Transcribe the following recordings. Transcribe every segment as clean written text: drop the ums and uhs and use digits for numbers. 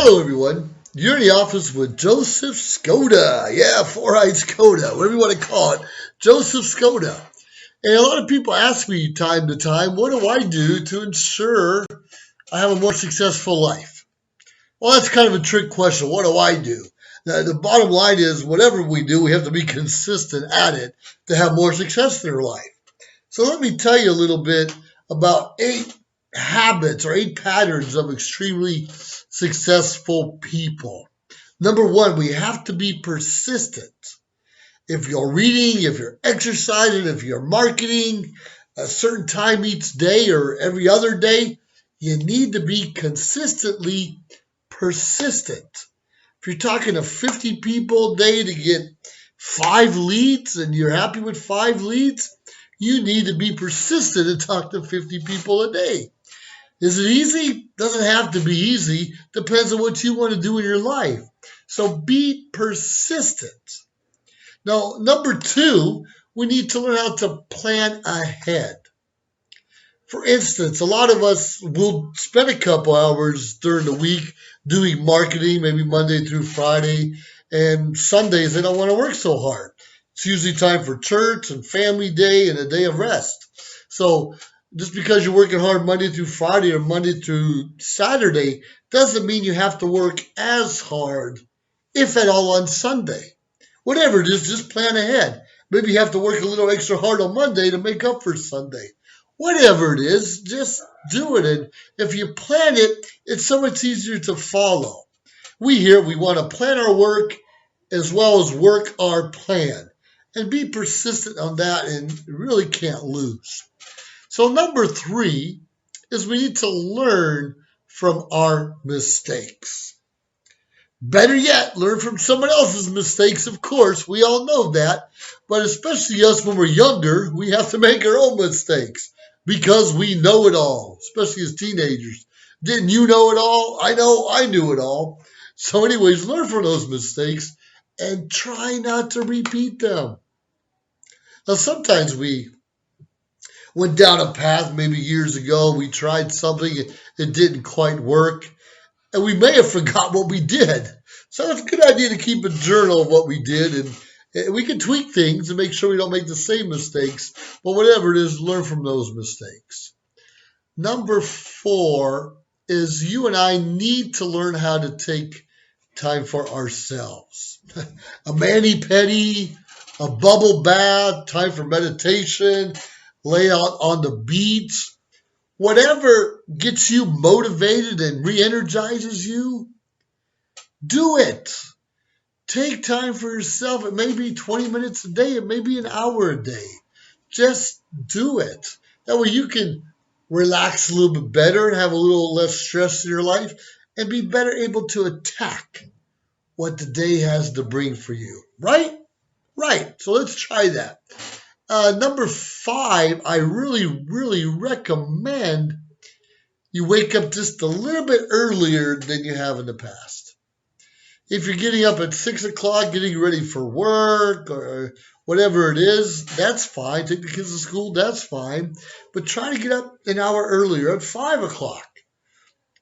Hello, everyone. You're in the office with Joseph Skoda. Yeah, four-eyed Skoda, whatever you want to call it. Joseph Skoda. And a lot of people ask me time to time, what do I do to ensure I have a more successful life? Well, that's kind of a trick question. What do I do? The bottom line is, whatever we do, we have to be consistent at it to have more success in our life. So let me tell you a little bit about 8 habits or 8 patterns of extremely successful people. Number one, we have to be persistent. If you're reading, if you're exercising, if you're marketing a certain time each day or every other day, you need to be consistently persistent. If you're talking to 50 people a day to get 5 leads and you're happy with 5 leads, you need to be persistent and talk to 50 people a day. Is it easy? Doesn't have to be easy. Depends on what you want to do in your life. So be persistent. Now, number two, we need to learn how to plan ahead. For instance, a lot of us will spend a couple hours during the week doing marketing, maybe Monday through Friday, and Sundays they don't want to work so hard. It's usually time for church and family day and a day of rest. So just because you're working hard Monday through Friday or Monday through Saturday doesn't mean you have to work as hard, if at all, on Sunday. Whatever it is, just plan ahead. Maybe you have to work a little extra hard on Monday to make up for Sunday. Whatever it is, just do it. And if you plan it, it's so much easier to follow. We want to plan our work as well as work our plan. And be persistent on that, and you really can't lose. So number three is we need to learn from our mistakes. Better yet, learn from someone else's mistakes, of course. We all know that. But especially us when we're younger, we have to make our own mistakes because we know it all, especially as teenagers. Didn't you know it all? I know I knew it all. So anyways, learn from those mistakes and try not to repeat them. Now, sometimes we went down a path maybe years ago. We tried something, it didn't quite work, and we may have forgot what we did. So it's a good idea to keep a journal of what we did, and we can tweak things and make sure we don't make the same mistakes. But whatever it is, learn from those mistakes. Number four is you and I need to learn how to take time for ourselves. A mani-pedi, a bubble bath, time for meditation, lay out on the beach. Whatever gets you motivated and re-energizes you, do it. Take time for yourself. It may be 20 minutes a day. It may be an hour a day. Just do it. That way you can relax a little bit better and have a little less stress in your life and be better able to attack what the day has to bring for you. Right? Right. So let's try that. Number five, I really recommend you wake up just a little bit earlier than you have in the past. If you're getting up at 6 o'clock, getting ready for work or whatever it is, that's fine. Take the kids to school, that's fine. But try to get up an hour earlier at 5 o'clock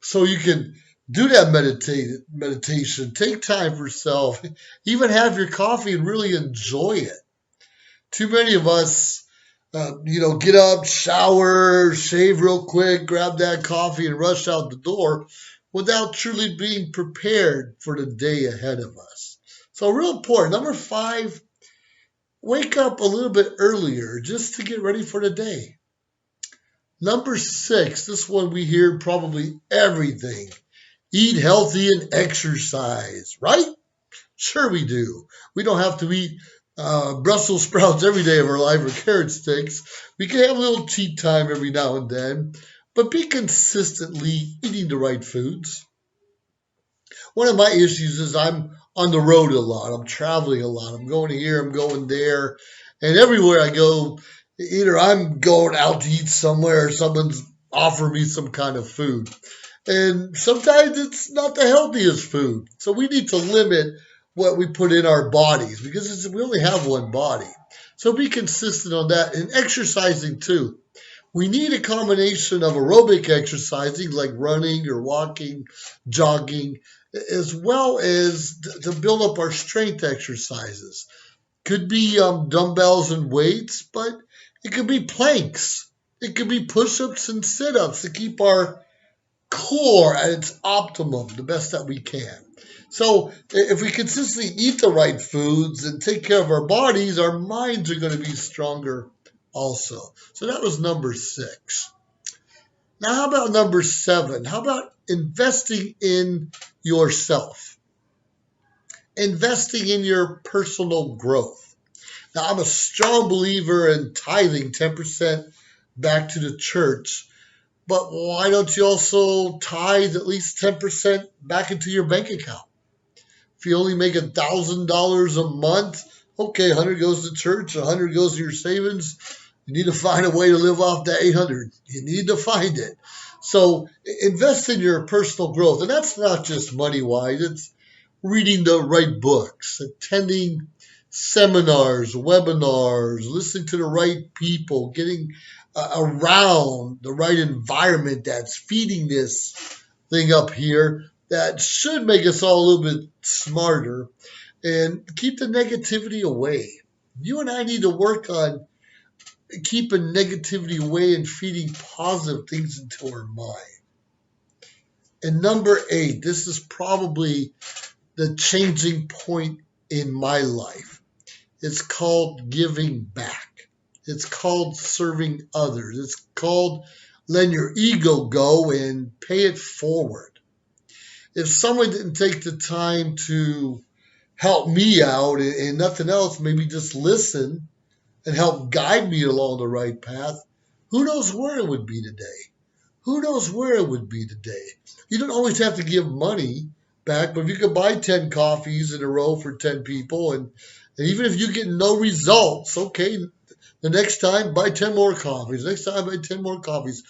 so you can do that meditation. Take time for yourself. Even have your coffee and really enjoy it. Too many of us, get up, shower, shave real quick, grab that coffee and rush out the door without truly being prepared for the day ahead of us. So real important. Number five, wake up a little bit earlier just to get ready for the day. Number six, this one we hear probably everything. Eat healthy and exercise, right? Sure we do. We don't have to eat Brussels sprouts every day of our life or carrot sticks. We can have a little cheat time every now and then, but be consistently eating the right foods. One of my issues is I'm on the road a lot. I'm traveling a lot. I'm going here, I'm going there, and everywhere I go, either I'm going out to eat somewhere or someone's offering me some kind of food. And sometimes it's not the healthiest food. So we need to limit what we put in our bodies because we only have one body. So be consistent on that. And exercising too. We need a combination of aerobic exercising like running or walking, jogging, as well as to build up our strength exercises. Could be dumbbells and weights, but it could be planks. It could be push-ups and sit-ups to keep our core at its optimum, the best that we can. So if we consistently eat the right foods and take care of our bodies, our minds are going to be stronger also. So that was number 6. Now, how about number 7? How about investing in yourself? Investing in your personal growth. Now, I'm a strong believer in tithing 10% back to the church, but why don't you also tithe at least 10% back into your bank account? If you only make $1,000 a month, okay, 100 goes to church, 100 goes to your savings. You need to find a way to live off that 800. You need to find it. So invest in your personal growth, and that's not just money wise. It's reading the right books, attending seminars, webinars, listening to the right people, getting around the right environment that's feeding this thing up here that should make us all a little bit smarter and keep the negativity away. You and I need to work on keeping negativity away and feeding positive things into our mind. And number 8, this is probably the changing point in my life. It's called giving back. It's called serving others. It's called letting your ego go and pay it forward. If someone didn't take the time to help me out and nothing else, maybe just listen and help guide me along the right path, who knows where it would be today? Who knows where it would be today? You don't always have to give money back, but if you could buy 10 coffees in a row for 10 people, and even if you get no results, okay, the next time buy 10 more coffees. Next time buy 10 more coffees.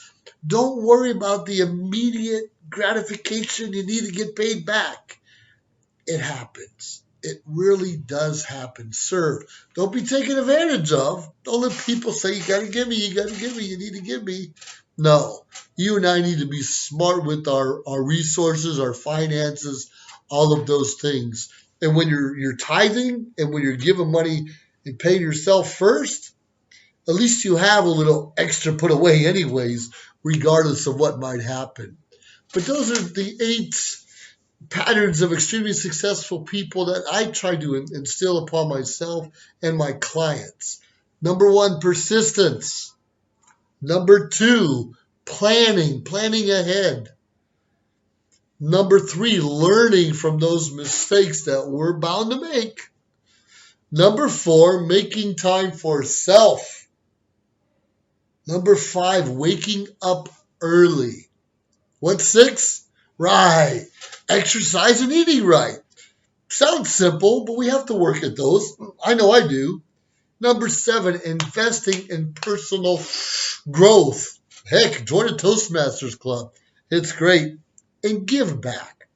Don't worry about the immediate gratification you need to get paid back. It happens. It really does happen. Serve. Don't be taken advantage of. Don't let people say, you got to give me, you got to give me, you need to give me. No. You and I need to be smart with our resources, our finances, all of those things. And when you're tithing and when you're giving money and paying yourself first, at least you have a little extra put away anyways, regardless of what might happen. But those are the 8 patterns of extremely successful people that I try to instill upon myself and my clients. Number 1, persistence. Number 2, planning ahead. Number 3, learning from those mistakes that we're bound to make. Number 4, making time for self. Number 5, waking up early. What's 6? Right. Exercise and eating right. Sounds simple, but we have to work at those. I know I do. Number 7, investing in personal growth. Heck, join a Toastmasters club. It's great. And give back.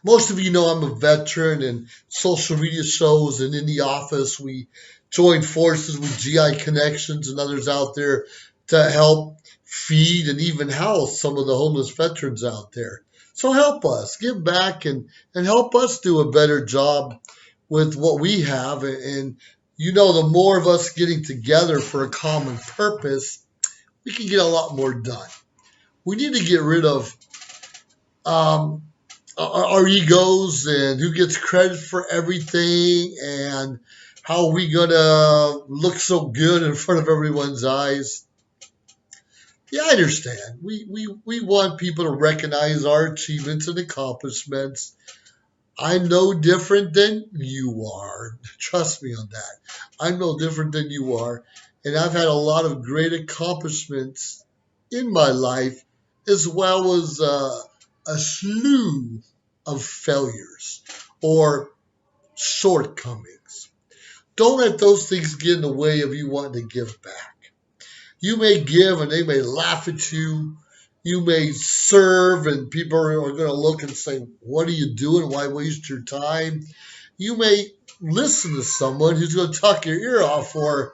Most of you know I'm a veteran and social media shows, and in the office we join forces with GI Connections and others out there to help feed and even house some of the homeless veterans out there. So help us, give back, and help us do a better job with what we have. And you know, the more of us getting together for a common purpose, we can get a lot more done. We need to get rid of our egos and who gets credit for everything and how we gonna look so good in front of everyone's eyes. Yeah, I understand. We want people to recognize our achievements and accomplishments. I'm no different than you are. Trust me on that. I'm no different than you are. And I've had a lot of great accomplishments in my life, as well as a slew of failures or shortcomings. Don't let those things get in the way of you wanting to give back. You may give and they may laugh at you. You may serve and people are going to look and say, what are you doing? Why waste your time? You may listen to someone who's going to talk your ear off for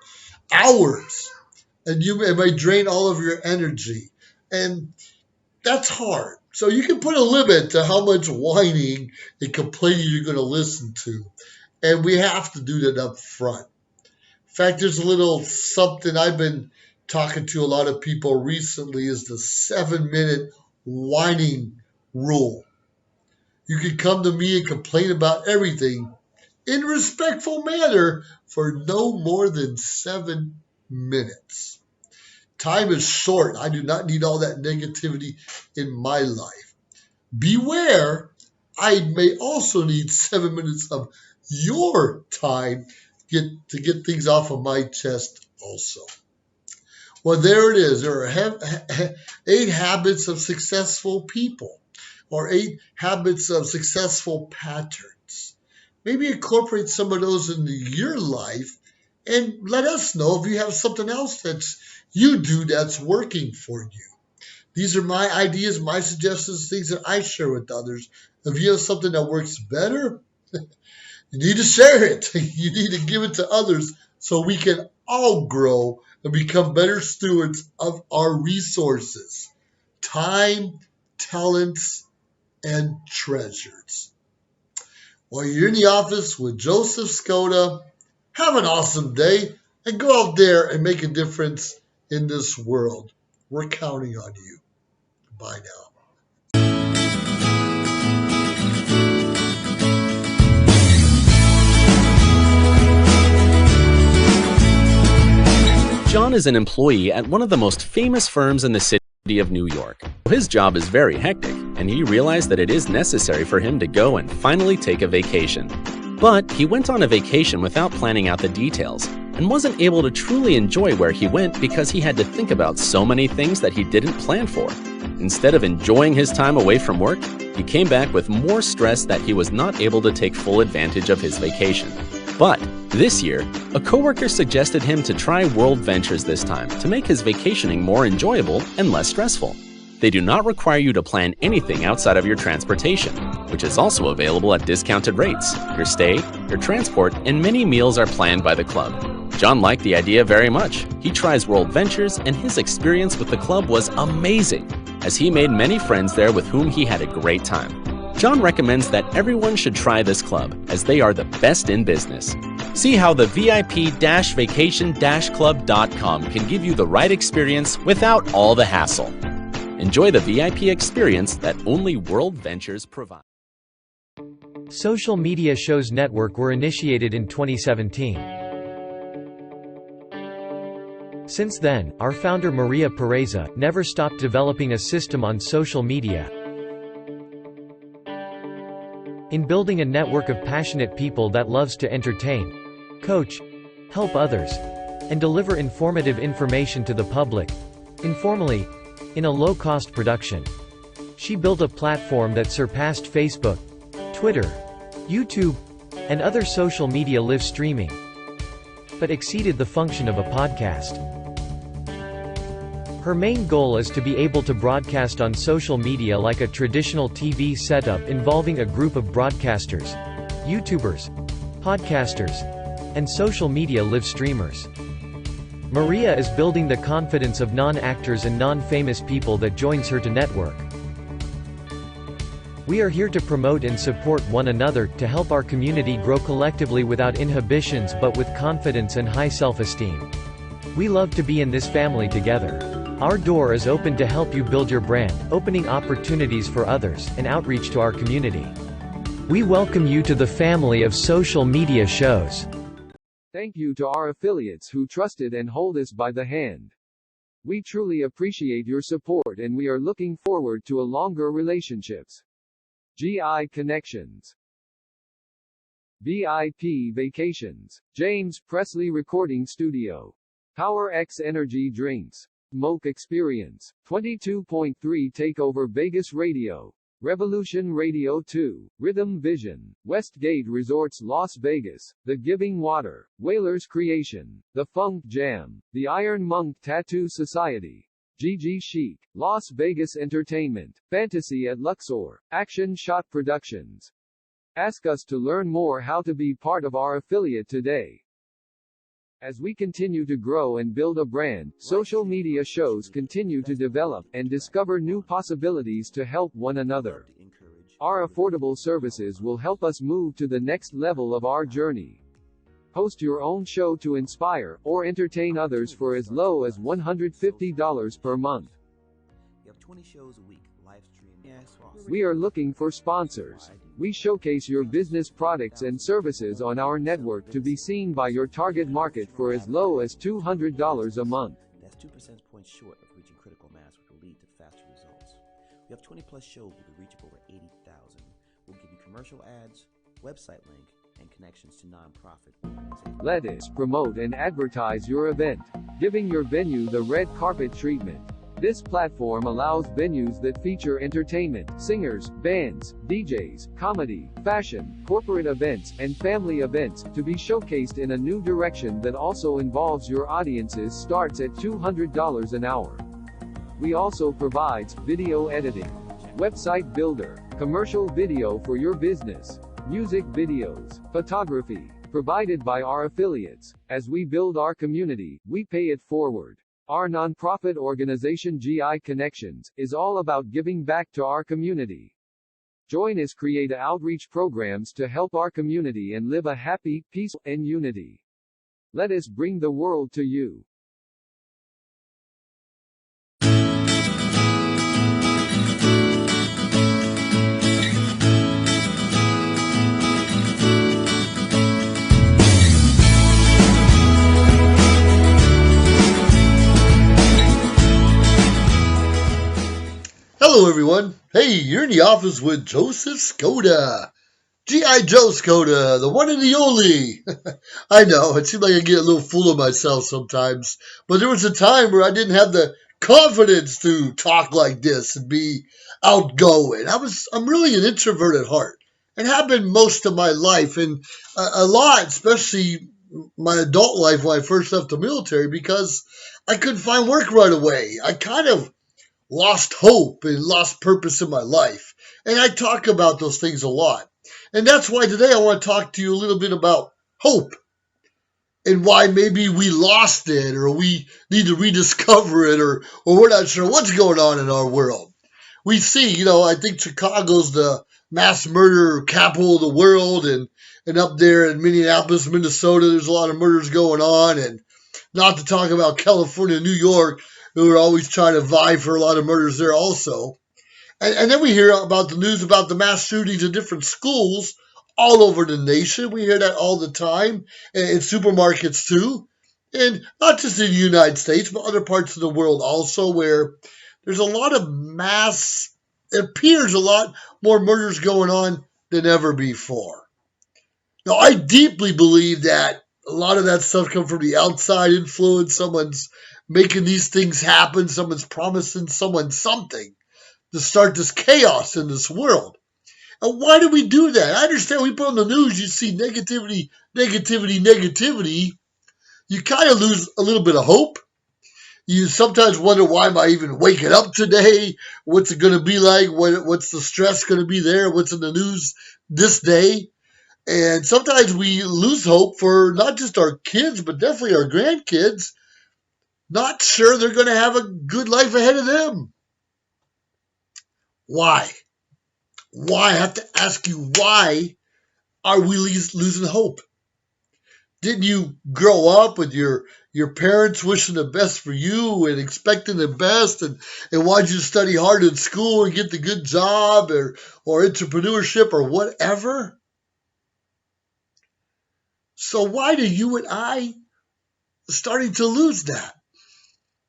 hours, and it may drain all of your energy. And that's hard. So you can put a limit to how much whining and complaining you're going to listen to. And we have to do that up front. In fact, there's a little something I've been talking to a lot of people recently is the 7-minute whining rule. You can come to me and complain about everything in a respectful manner for no more than 7 minutes. Time is short. I do not need all that negativity in my life. Beware, I may also need 7 minutes of your time to get things off of my chest also. Well, there it is. There are 8 habits of successful people, or 8 habits of successful patterns. Maybe incorporate some of those into your life and let us know if you have something else that you do that's working for you. These are my ideas, my suggestions, things that I share with others. If you have something that works better, you need to share it. You need to give it to others so we can all grow and become better stewards of our resources, time, talents, and treasures. While you're in the office with Joseph Skoda, have an awesome day and go out there and make a difference in this world. We're counting on you. Bye now. John is an employee at one of the most famous firms in the city of New York. His job is very hectic, and he realized that it is necessary for him to go and finally take a vacation. But he went on a vacation without planning out the details, and wasn't able to truly enjoy where he went because he had to think about so many things that he didn't plan for. Instead of enjoying his time away from work, he came back with more stress that he was not able to take full advantage of his vacation. But this year, a coworker suggested him to try World Ventures this time to make his vacationing more enjoyable and less stressful. They do not require you to plan anything outside of your transportation, which is also available at discounted rates. Your stay, your transport, and many meals are planned by the club. John liked the idea very much. He tries World Ventures, and his experience with the club was amazing, as he made many friends there with whom he had a great time. John recommends that everyone should try this club, as they are the best in business. See how the VIP-vacation-club.com can give you the right experience without all the hassle. Enjoy the VIP experience that only World Ventures provides. Social media shows network were initiated in 2017. Since then, our founder Maria Pereza never stopped developing a system on social media, in building a network of passionate people that loves to entertain, coach, help others, and deliver informative information to the public, informally, in a low-cost production. She built a platform that surpassed Facebook, Twitter, YouTube, and other social media live streaming, but exceeded the function of a podcast. Her main goal is to be able to broadcast on social media like a traditional TV setup involving a group of broadcasters, YouTubers, podcasters, and social media live streamers. Maria is building the confidence of non-actors and non-famous people that joins her to network. We are here to promote and support one another, to help our community grow collectively without inhibitions but with confidence and high self-esteem. We love to be in this family together. Our door is open to help you build your brand, opening opportunities for others, and outreach to our community. We welcome you to the family of social media shows. Thank you to our affiliates who trusted and hold us by the hand. We truly appreciate your support and we are looking forward to a longer relationships. GI Connections, VIP Vacations, James Presley Recording Studio, Power X Energy Drinks, Moke Experience, 22.3 Takeover Vegas Radio, Revolution Radio 2, Rhythm Vision, Westgate Resorts Las Vegas, The Giving Water, Whalers Creation, The Funk Jam, The Iron Monk Tattoo Society, GG Chic, Las Vegas Entertainment, Fantasy at Luxor, Action Shot Productions. Ask us to learn more how to be part of our affiliate today. As we continue to grow and build a brand, social media shows continue to develop and discover new possibilities to help one another. Our affordable services will help us move to the next level of our journey. Host your own show to inspire or entertain others for as low as $150 per month. You have 20 shows a week, live stream. We are looking for sponsors. We showcase your business products and services on our network to be seen by your target market for as low as $200 a month. That's 2 percentage points short of reaching critical mass, which will lead to faster results. We have 20 plus shows we will reach over 80,000. We'll give you commercial ads, website link, and connections to nonprofit organizations. Let us promote and advertise your event, giving your venue the red carpet treatment. This platform allows venues that feature entertainment, singers, bands, DJs, comedy, fashion, corporate events, and family events to be showcased in a new direction that also involves your audiences starts at $200 an hour. We also provides video editing, website builder, commercial video for your business, music videos, photography, provided by our affiliates. As we build our community, we pay it forward. Our nonprofit organization GI Connections is all about giving back to our community. Join us create outreach programs to help our community and live a happy, peaceful, and unity. Let us bring the world to you. Hello, everyone. Hey, you're in the office with Joseph Skoda. G.I. Joe Skoda, the one and the only. I know, it seems like I get a little full of myself sometimes, but there was a time where I didn't have the confidence to talk like this and be outgoing. I'm really an introvert at heart and have been most of my life, and a lot, especially my adult life when I first left the military, because I couldn't find work right away. I kind of lost hope and lost purpose in my life. And I talk about those things a lot. And that's why today I want to talk to you a little bit about hope and why maybe we lost it or we need to rediscover it or we're not sure what's going on in our world. We see, I think Chicago's the mass murder capital of the world, and up there in Minneapolis, Minnesota, there's a lot of murders going on, and not to talk about California, New York, who are always trying to vie for a lot of murders there also. And then we hear about the news about the mass shootings in different schools all over the nation. We hear that all the time, in supermarkets too. And not just in the United States, but other parts of the world also, where there's a lot of it appears a lot more murders going on than ever before. Now, I deeply believe that a lot of that stuff comes from the outside influence. Someone's making these things happen. Someone's promising someone something to start this chaos in this world. And why do we do that? I understand we put on the news, you see negativity, negativity, negativity. You kind of lose a little bit of hope. You sometimes wonder, why am I even waking up today? What's it going to be like? What's the stress going to be there? What's in the news this day? And sometimes we lose hope for not just our kids, but definitely our grandkids. Not sure they're going to have a good life ahead of them. Why? Why? I have to ask you, why are we losing hope? Didn't you grow up with your parents wishing the best for you and expecting the best and wanted you to study hard in school and get the good job or entrepreneurship or whatever? So why do you and I starting to lose that?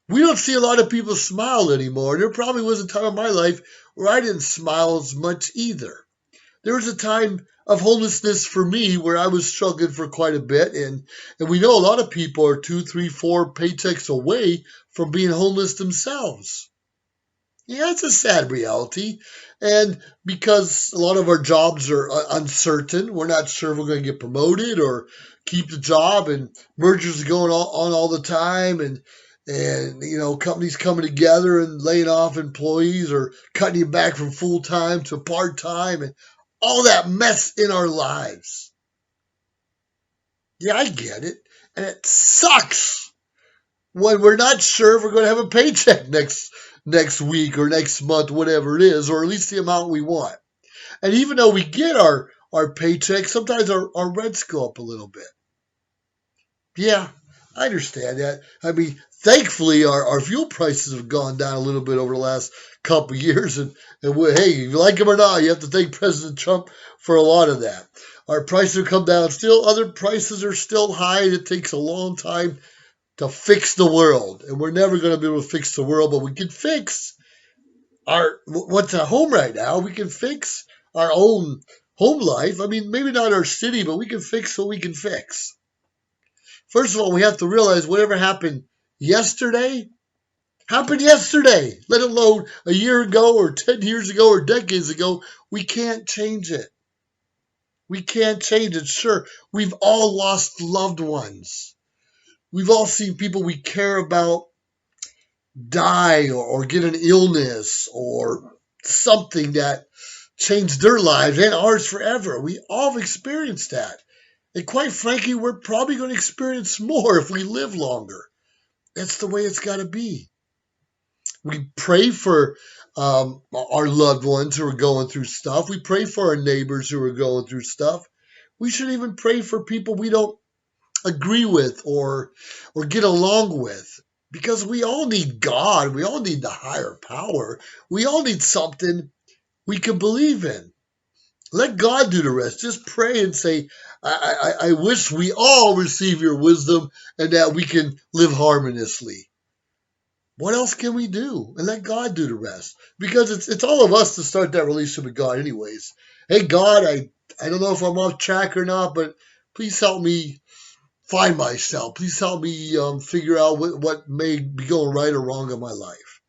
We don't see a lot of people smile anymore. There probably was a time in my life where I didn't smile as much either. There was a time of homelessness for me where I was struggling for quite a bit. And we know a lot of people are 2, 3, 4 paychecks away from being homeless themselves. Yeah, it's a sad reality. And because a lot of our jobs are uncertain, we're not sure if we're going to get promoted or keep the job, and mergers are going on all the time, and companies coming together and laying off employees or cutting you back from full-time to part-time and all that mess in our lives. Yeah, I get it. And it sucks when we're not sure if we're going to have a paycheck next week or next month, whatever it is, or at least the amount we want. And even though we get our paycheck, sometimes our rents go up a little bit. Yeah, I understand that. I mean, thankfully, our fuel prices have gone down a little bit over the last couple of years. And hey, if you like him or not, you have to thank President Trump for a lot of that. Our prices have come down. Still, other prices are still high. It takes a long time to fix the world. And we're never going to be able to fix the world, but we can fix what's at home right now. We can fix our own home life. I mean, maybe not our city, but we can fix what we can fix. First of all, we have to realize whatever happened yesterday happened yesterday, let alone a year ago or 10 years ago or decades ago. We can't change it. We can't change it. Sure, we've all lost loved ones. We've all seen people we care about die or get an illness or something that changed their lives and ours forever. We all have experienced that. And quite frankly, we're probably going to experience more if we live longer. That's the way it's got to be. We pray for our loved ones who are going through stuff. We pray for our neighbors who are going through stuff. We should even pray for people we don't agree with or get along with, because we all need God. We all need the higher power. We all need something we can believe in. Let God do the rest. Just pray and say, I wish we all receive your wisdom and that we can live harmoniously. What else can we do? And let God do the rest. Because it's all of us to start that relationship with God anyways. Hey, God, I don't know if I'm off track or not, but please help me find myself. Please help me figure out what may be going right or wrong in my life.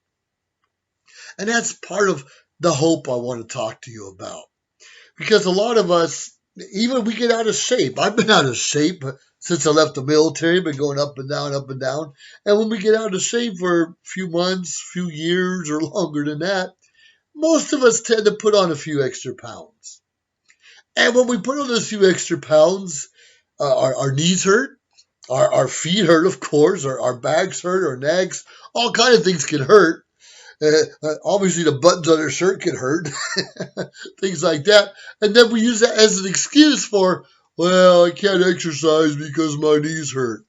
And that's part of the hope I want to talk to you about. Because a lot of us, even we get out of shape. I've been out of shape since I left the military, been going up and down, up and down. And when we get out of shape for a few months, few years, or longer than that, most of us tend to put on a few extra pounds. And when we put on those few extra pounds, our knees hurt, our feet hurt, of course, our backs hurt, our necks, all kinds of things can hurt. Obviously, the buttons on our shirt can hurt, things like that. And then we use that as an excuse for, well, I can't exercise because my knees hurt.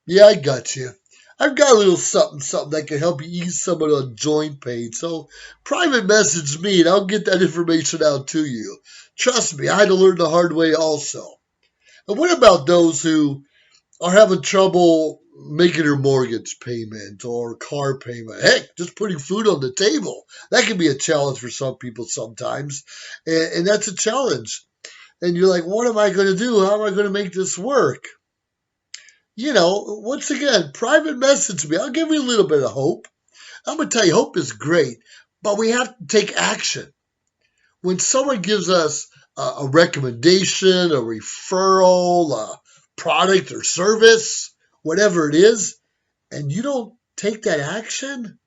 Yeah, I got you. I've got a little something that can help you ease some of the joint pain. So private message me and I'll get that information out to you. Trust me, I had to learn the hard way also. And what about those who are having trouble making their mortgage payment or car payment? Heck, just putting food on the table. That can be a challenge for some people sometimes. And that's a challenge. And you're like, what am I going to do? How am I going to make this work? You know, once again, private message me. I'll give you a little bit of hope. I'm going to tell you, hope is great, but we have to take action. When someone gives us a recommendation, a referral, a product or service, whatever it is, and you don't take that action,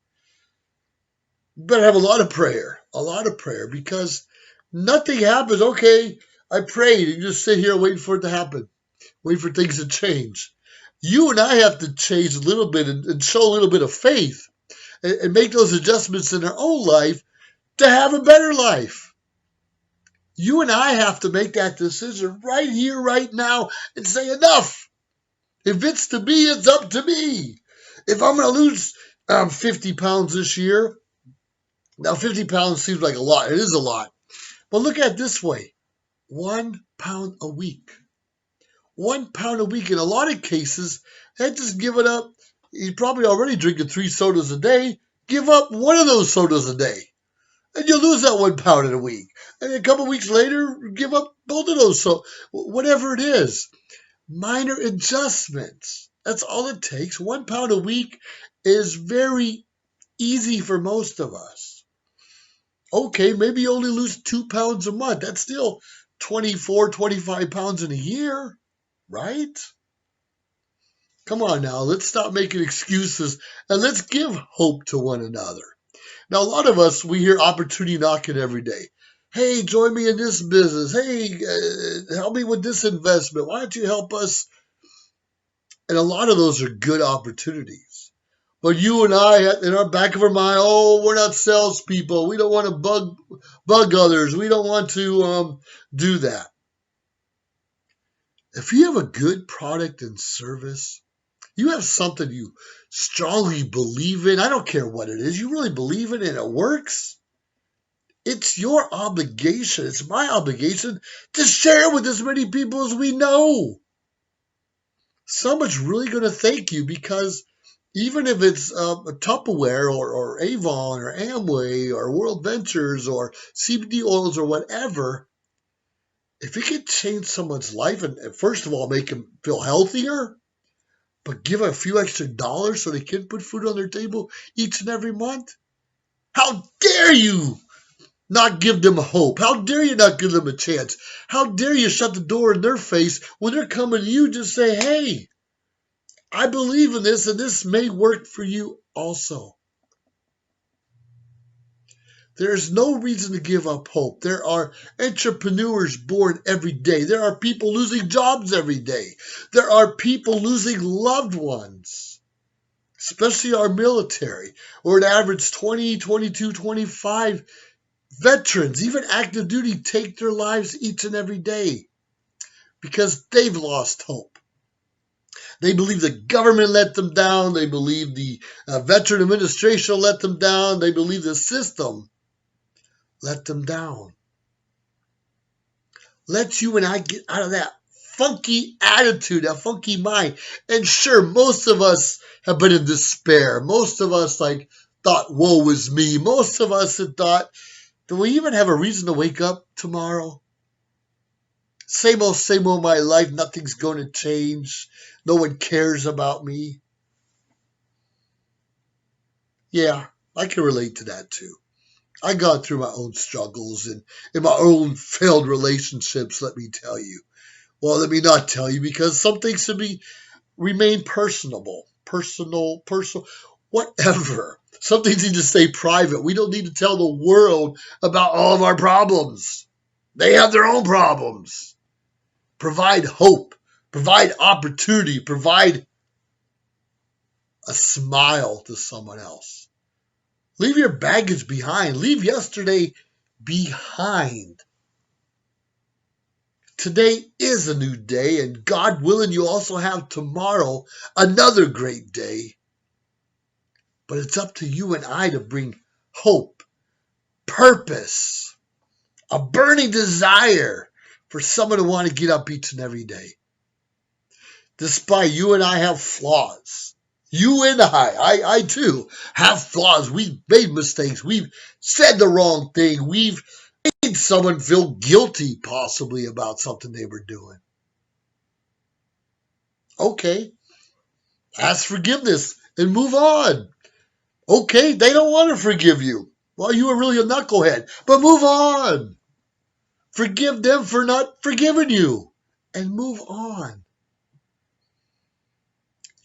you better have a lot of prayer, because nothing happens. Okay, I prayed, and you just sit here waiting for it to happen, waiting for things to change. You and I have to change a little bit and show a little bit of faith and make those adjustments in our own life to have a better life. You and I have to make that decision right here, right now, and say enough. If it's to be, it's up to me. If I'm going to lose 50 pounds this year, now 50 pounds seems like a lot. It is a lot. But look at it this way. 1 pound a week. 1 pound a week. In a lot of cases, that just give it up. You're probably already drinking 3 sodas a day. Give up one of those sodas a day. And you'll lose that 1 pound in a week. And a couple of weeks later, give up both of those. So whatever it is, minor adjustments. That's all it takes. 1 pound a week is very easy for most of us. Okay, maybe you only lose 2 pounds a month. That's still 24, 25 pounds in a year, right? Come on now, let's stop making excuses and let's give hope to one another. Now, a lot of us, we hear opportunity knocking every day. Hey, join me in this business. Hey, help me with this investment. Why don't you help us And a lot of those are good opportunities. But you and I, in our back of our mind, oh, we're not salespeople. We don't want to bug others. We don't want to do that. If you have a good product and service, you have something you strongly believe in. I don't care what it is. You really believe in it and it works. It's your obligation. It's my obligation to share with as many people as we know. Someone's really going to thank you because even if it's a Tupperware or Avon or Amway or World Ventures or CBD oils or whatever, if it can change someone's life and first of all make them feel healthier, but give a few extra dollars so they can put food on their table each and every month, how dare you not give them hope? How dare you not give them a chance? How dare you shut the door in their face when they're coming to you to say, hey, I believe in this and this may work for you also. There's no reason to give up hope. There are entrepreneurs born every day. There are people losing jobs every day. There are people losing loved ones, especially our military, where an average 20, 22, 25 veterans, even active duty, take their lives each and every day because they've lost hope. They believe the government let them down. They believe the veteran administration let them down. They believe the system let them down. Let you and I get out of that funky attitude, that funky mind. And sure, most of us have been in despair. Most of us thought, woe is me. Most of us had thought, do we even have a reason to wake up tomorrow? Same old my life. Nothing's going to change. No one cares about me. Yeah, I can relate to that too. I got through my own struggles and in my own failed relationships, let me tell you. Well, let me not tell you because some things should remain personal, whatever. Some things need to stay private. We don't need to tell the world about all of our problems. They have their own problems. Provide hope, provide opportunity, provide a smile to someone else. Leave your baggage behind. Leave yesterday behind. Today is a new day, and God willing, you also have tomorrow another great day. But it's up to you and I to bring hope, purpose, a burning desire for someone to want to get up each and every day. Despite you and I have flaws. You and I too, have flaws. We've made mistakes. We've said the wrong thing. We've made someone feel guilty possibly about something they were doing. Okay, ask forgiveness and move on. Okay, they don't want to forgive you. Well, you were really a knucklehead, but move on. Forgive them for not forgiving you and move on.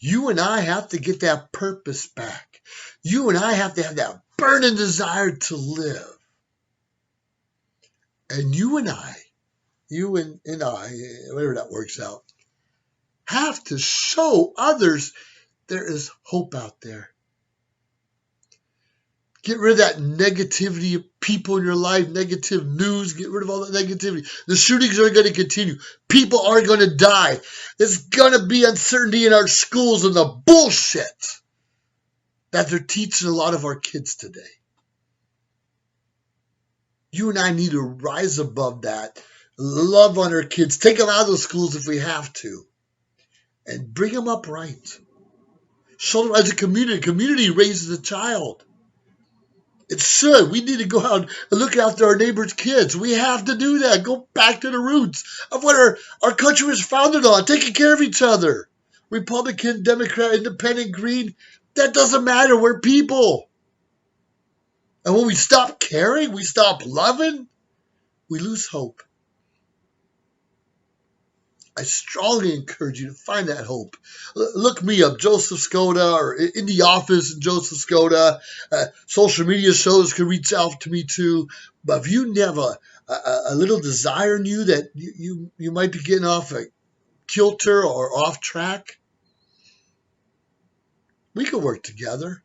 You and I have to get that purpose back. You and I have to have that burning desire to live. And you and I, whatever that works out, have to show others there is hope out there. Get rid of that negativity of people in your life, negative news. Get rid of all that negativity. The shootings are going to continue. People are going to die. There's going to be uncertainty in our schools and the bullshit that they're teaching a lot of our kids today. You and I need to rise above that. Love on our kids. Take them out of the schools if we have to. And bring them up right. Show them as a community. Community raises a child. It should. We need to go out and look after our neighbors' kids. We have to do that. Go back to the roots of what our country was founded on, taking care of each other. Republican, Democrat, Independent, Green, that doesn't matter. We're people. And when we stop caring, we stop loving, we lose hope. I strongly encourage you to find that hope. Look me up, Joseph Skoda, or in the office, Joseph Skoda. Social media shows can reach out to me too. But if you have a little desire in you that you might be getting off a kilter or off track, We can work together.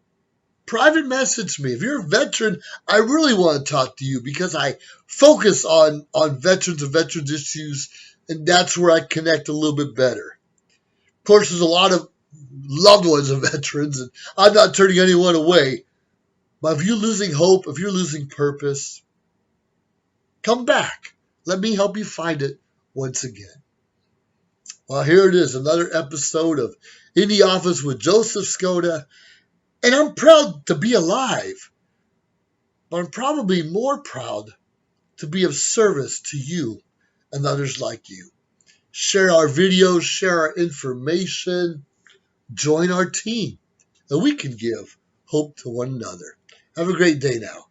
Private message me. If you're a veteran, I really want to talk to you because I focus on veterans and veterans issues, and that's where I connect a little bit better. Of course, there's a lot of loved ones of veterans, and I'm not turning anyone away. But if you're losing hope, if you're losing purpose, come back. Let me help you find it once again. Well, here it is, another episode of In the Office with Joseph Skoda. And I'm proud to be alive, but I'm probably more proud to be of service to you and others like you. Share our videos, share our information, join our team, and we can give hope to one another. Have a great day now.